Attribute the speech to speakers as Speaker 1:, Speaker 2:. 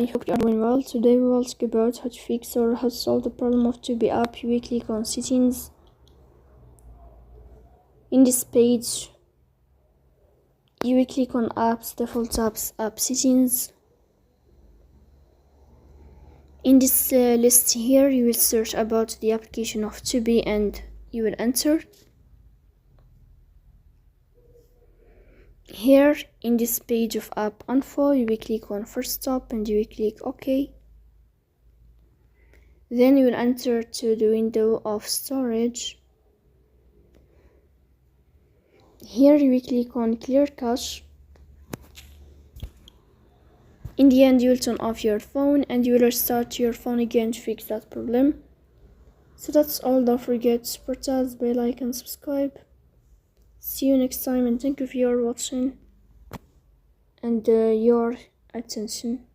Speaker 1: I hope you are doing well. Today we will talk about how to fix or how to solve the problem of Tubi app. You will click on settings. In this page, you will click on apps, default apps, app settings. In this list here, you will search about the application of Tubi and you will enter. Here in this page of app info, you will click on first stop and you will click OK. Then you will enter to the window of storage. Here you will click on clear cache. In the end, you will turn off your phone and you will restart your phone again to fix that problem. So that's all. Don't forget to support us by like and subscribe. See you next time and thank you for your watching and your attention.